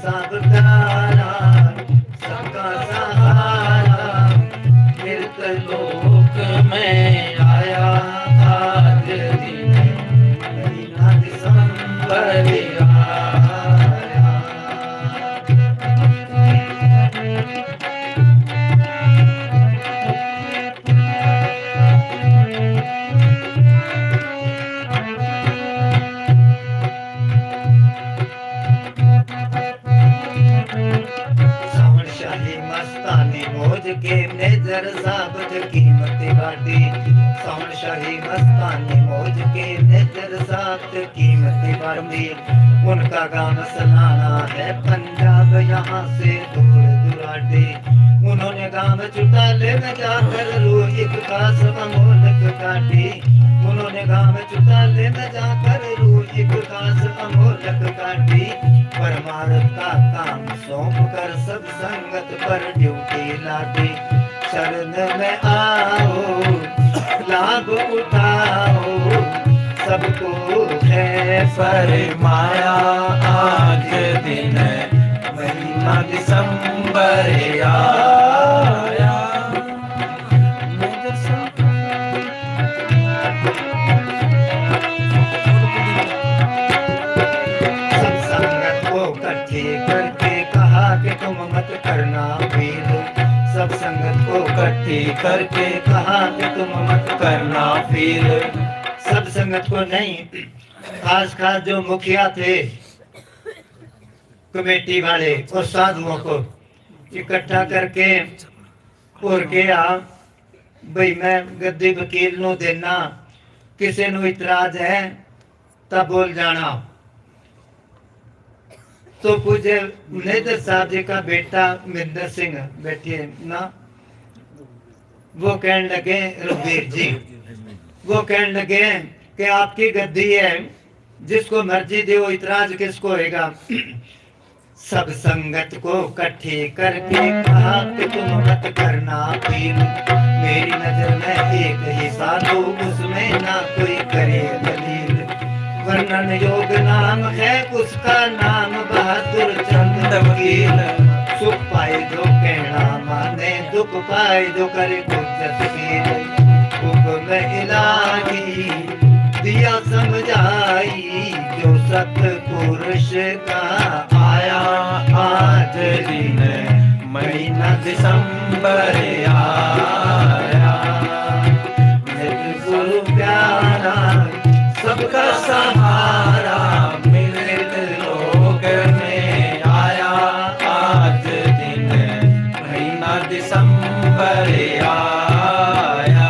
सब प्यारा सबका सहारा मृत लोक में आया आज दिन महीना दिसंबर आया। के नेजर साबत कीमत बाटी सौन शाही मस्तानी मौज के नेजर साबत कीमत बाटी। उनका गान सलाना है पंजाब यहाँ से दूर दुराटे। उन्होंने गांव चुटाले में जाकर रूह एक खास अमोलक काटी। उन्होंने गांव चुटाले में जाकर रूह एक खास अमोलक काटी। परमार्थ का काम सौंप कर सब संगत पर ड्यूटी लाटी। शरण में आओ लाभ उठाओ सबको है फरमाया आज दिन महीना दिसंबर आया। करके कहा कि तुम मत करना फेल। सब संगत को इकट्ठी करके कहा कि तुम मत करना फेल। सब संगत को नहीं, खास खास जो मुखिया थे कमेटी वाले और साधुओं को इकट्ठा करके और गया भाई मैं गद्दी वकील नु देना, किसी नु इतराज है तब बोल जाना। तो पूज्य मनेंद्र साहब जी का बेटा महेंद्र सिंह बैठिए ना, वो कहने लगे रघुवीर जी, वो कहने लगे कि आपकी गद्दी है जिसको मर्जी दे, वो इतराज किसको होगा। सब संगत को इकट्ठी करके कहा कि तुम मत करना फील। मेरी नजर में एक ही साधु उसमें ना कोई करे दलील। वर्णन योग नाम है उसका नाम बहादुर चंद वकील। सुख पाए जो कहना माने, दुख पाए जो करे कुछ हुक्म इलाही दिया समझाई। जो सतपुरुष का आया आज दिन महीना दिसंबर आया। गुरु प्यारा सबका सहारा मृत लोक में आया आज दिन महीना दिसंबर आया।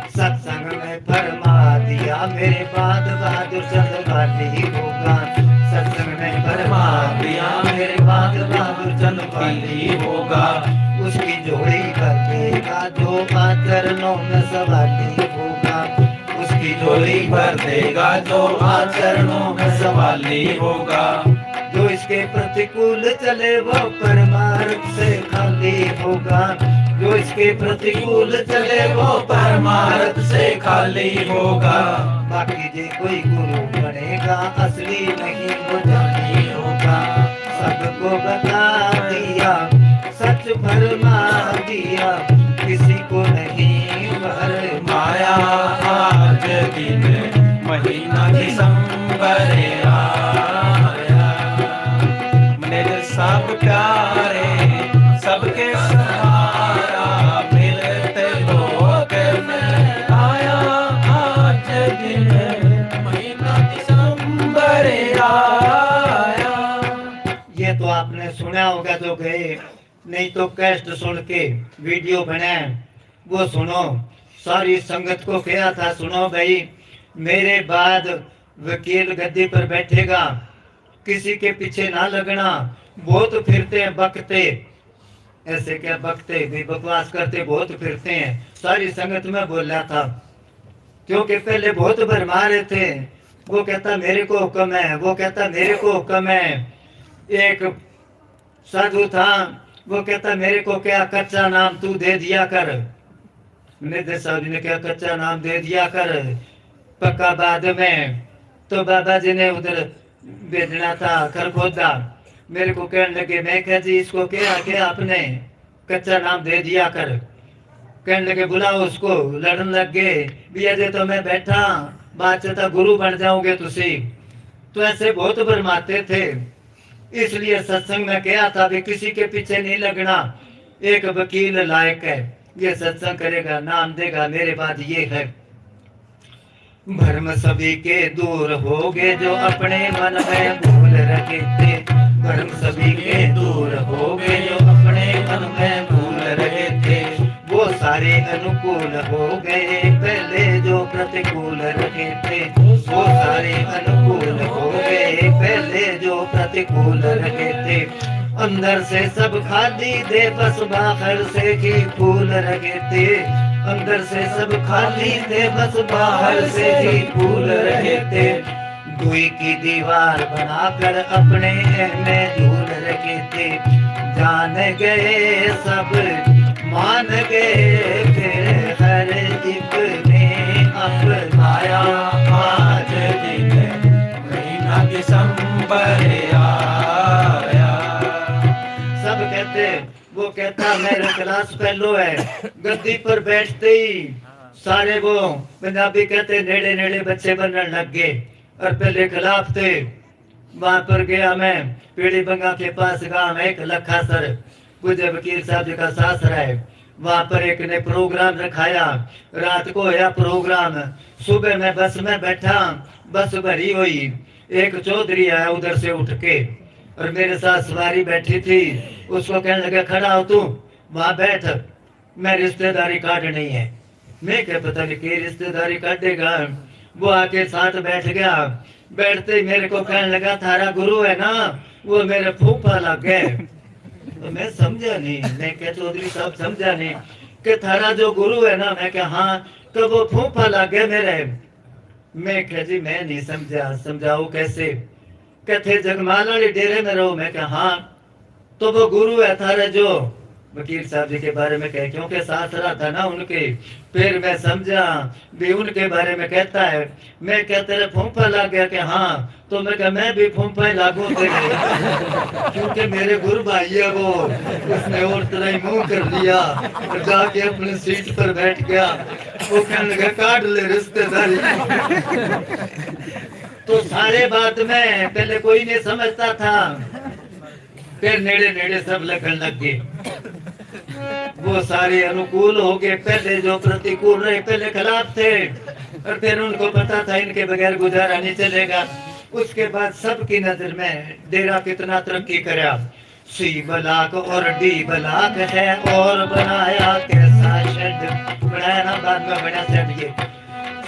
सत्संग में फरमा दिया मेरे बाद बहादुर चंद वाली होगा। सत्संग में फरमा दिया मेरे बाद बहादुर चंद वाली होगा। उसकी जोड़ी कर देगा जो आचरणों में सवाली होगा। उसकी जोड़ी भर देगा जो आचरणों में सवाली होगा। जो इसके प्रतिकूल चले वो परमार्थ से खाली होगा। जो इसके प्रतिकूल चले वो परमार्थ से खाली होगा। बाकी जे कोई गुरु बनेगा असली नहीं वो जानी होगा। सबको बता दिया सच फरमा दिया किसी को नहीं भरमाया आज दिन महीना दिसंबर आया। मेरे सब प्यारे सबके सहारा मिलते लोक में आया आज दिन महीना दिसंबर आया। ये तो आपने सुना होगा जो गए, नहीं तो कैस्ट सुन के वीडियो बनाए वो सुनो। सारी संगत को कहा था सुनो भाई मेरे बाद वकील गद्दी पर बैठेगा, किसी के पीछे ना लगना। बहुत फिरते हैं बकते, ऐसे क्या बकते भी बकवास करते बहुत फिरते हैं। सारी संगत में बोला था क्योंकि पहले बहुत भरमा रहे थे। वो कहता मेरे को हुक्म है, वो कहता मेरे को हुक्म है। एक साधु था वो कहता मेरे को क्या कच्चा नाम तू दे दिया कर। मनेंद्र साहब जी ने क्या कच्चा नाम दे दिया कर, पक्का बाद में। तो बाबा जी ने उधर भेजना था खरखोदा। मेरे को कहने लगे, मैं कह जी इसको क्या क्या आपने कच्चा नाम दे दिया कर। कहने लगे बुलाओ उसको। लड़न लग गए, भी अजय तो मैं बैठा बात चलता गुरु बन जाओगे तुसी। तो ऐसे बहुत भरमाते थे। इसलिए सत्संग में क्या था भी किसी के पीछे नहीं लगना। एक वकील लायक है, ये सत्संग करेगा नाम देगा। मेरे बाद ये है, भ्रम सभी के दूर हो गए जो अपने मन में भूल रखे थे। भ्रम सभी के दूर हो गए जो अपने मन में भूल रहे थे। वो सारे अनुकूल हो गए पहले जो प्रतिकूल रहे थे। वो सारे अनुकूल हो गए पहले जो प्रतिकूल रहे थे। अंदर से सब खाली दे बस बाहर से ही फूल रहे थे। अंदर से सब खाली थे बस बाहर से ही फूल रहे थे। दुई की दीवार बनाकर अपने में झूल रखे थे। जान गए सब मान गए फिर हर एक ने अपनाया। आज दिन महीना दिसंबर आया। सब कहते, वो कहता मेरा क्लास फेलो है। गद्दी पर बैठते ही सारे वो पंजाबी कहते नेड़े नेड़े बच्चे बनने लग गए और पहले खिलाफ थे। वहां पर गया मैं, पीड़ी बंगा के पास गांव है एक लखा सर, पूज्य वकील साहब जी का सासरा है। वहां पर एक ने प्रोग्राम रखाया, रात को या प्रोग्राम। सुबह में बस में बैठा, बस भरी हुई। एक चौधरी आया उधर से उठ के और मेरे साथ सवारी बैठी थी। उसको कहने लगा खड़ा हो तू, वहां बैठ, मैं रिश्तेदारी काटनी है। मैं क्या पता नहीं कि रिश्तेदारी काटेगा। वो आके साथ बैठ गया। बैठते ही मेरे को कहने लगा थारा गुरु है ना, वो मेरे फूफा लग गए। तो मैं समझा नहीं, मैं क्या चौधरी साहब समझा नहीं कि थारा जो गुरु है ना। मैं क्या हाँ, तो वो फूफा लग गए मेरे। मैं क्या जी मैं नहीं समझा, समझाऊ कैसे। कहते जगमाल वाले डेरे में रहो। मैं क्या हाँ, तो वो गुरु है थारा जो वकील साहब जी के बारे में कहे, क्योंकि सासरा था ना उनके। फिर मैं समझा भी उनके बारे में कहता है। मैं क्या तेरे फूफा लग गया कि हाँ, तो मैं क्या मैं भी फूफा ही लागू तेरे, क्योंकि मेरे गुरु भाई है वो। उसने और तरह ही मुंह कर लिया और जाके अपनी सीट पर बैठ गया। वो कहने लगा काट ले रिश्तेदारी। तो सारे बात में पहले कोई नहीं समझता था, फिर नेड़े नेड़े सब लगन लग गए। वो सारे अनुकूल हो गए, पहले जो प्रतिकूल रहे पहले खिलाफ थे। और फिर उनको पता था इनके बगैर गुजारा नहीं चलेगा। उसके बाद सबकी नजर में डेरा कितना तरक्की करा। सी ब्लॉक और डी ब्लॉक है और बनाया कैसा शेड। बनाया ना बाद में बना शेड। ये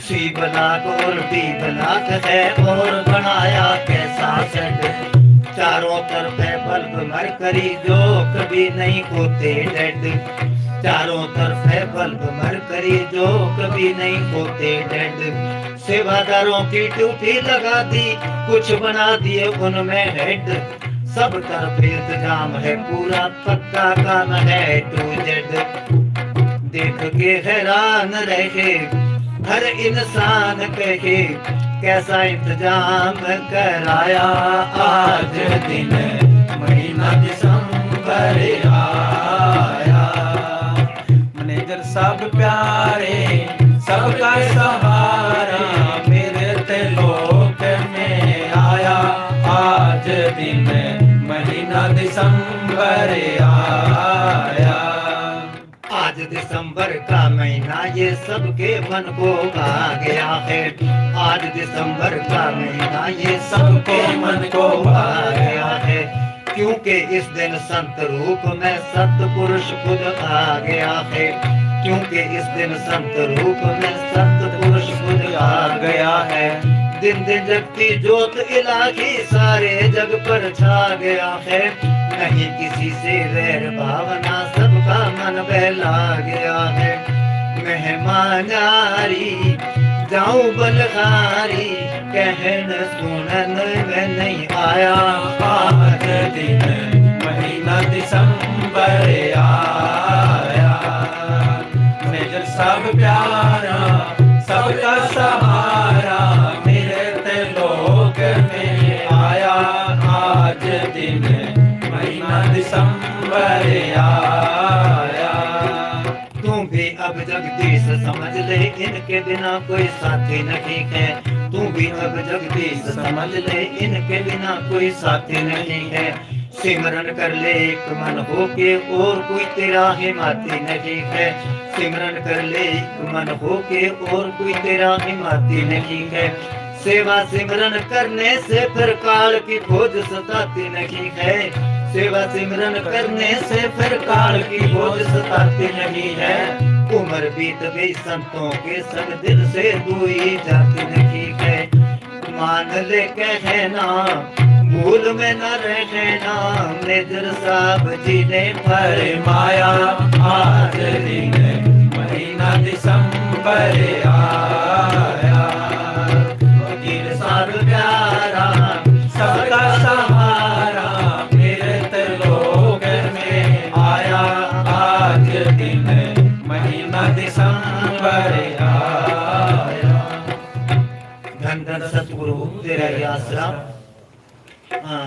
सी ब्लॉक और डी ब्लॉक है और बनाया कैसा शेड। चारों तरफ है बल्ब मरकरी जो कभी नहीं होते डेड। चारों तरफ है बल्ब मरकरी जो कभी नहीं होते डेड। सेवादारों की ड्यूटी लगा दी, कुछ बना दिए उनमें हेड। सब तरफ इंतजाम है पूरा, पक्का काम है टू जेड। देख के हैरान रहे हर इंसान कहे कैसा इंतजाम कराया। आज दिन महीना दिसंबर आया। मैनेजर सब प्यारे सबका सहारा मेरे ते लोक में आया। आज दिन महीना दिसंबर आया। आज दिसंबर का महीना ये सबके मन को भा गया है। आज दिसंबर का महीना ये सबके मन को भा गया है। क्योंकि इस दिन संत रूप में सतपुरुष खुद आ गया है। क्योंकि इस दिन संत रूप में सतपुरुष खुद आ गया है। दिन दिन जगती ज्योत इलाही सारे जग पर छा गया है। नहीं किसी से वैर भावना सबका मन बहला गया है। मेहमान यारी जाऊं बलहारी कहन सुनन में नहीं आया। आज दिन महीना दिसंबर आया। मेजर सब प्यारा सबका सहारा मेरे ते लोक में आया। आज दिन महीना दिसंबर आया। तू भी अब जगदीश समझ ले, इनके बिना कोई साथी नहीं है। तू भी अब जगदीश समझ ले, इनके बिना कोई साथी नहीं है। सिमरन कर ले एक मन होके, और कोई तेरा हिमाती नहीं है। सिमरन कर ले एक मन होके, और कोई तेरा हिमाती नहीं है। सेवा सिमरन करने से फिर काल की खोज सताती नहीं है। सेवा सिमरन करने से फिर काल की खोज सताती नहीं है। उम्र बीत गई संतों के संग, दिल से दुई जाती नहीं है। मान ले कहना भूल में न रहना, मेजर साहब जी ने फरमाया आज दिन महीना दिसंबर आया। फकीर साध प्यारा सबका सहारा मेरे त्रिलोक में आया। आज दिन महीना दिसंबर आया। धन धन सतगुरु तेरा ही आसरा। हाँ।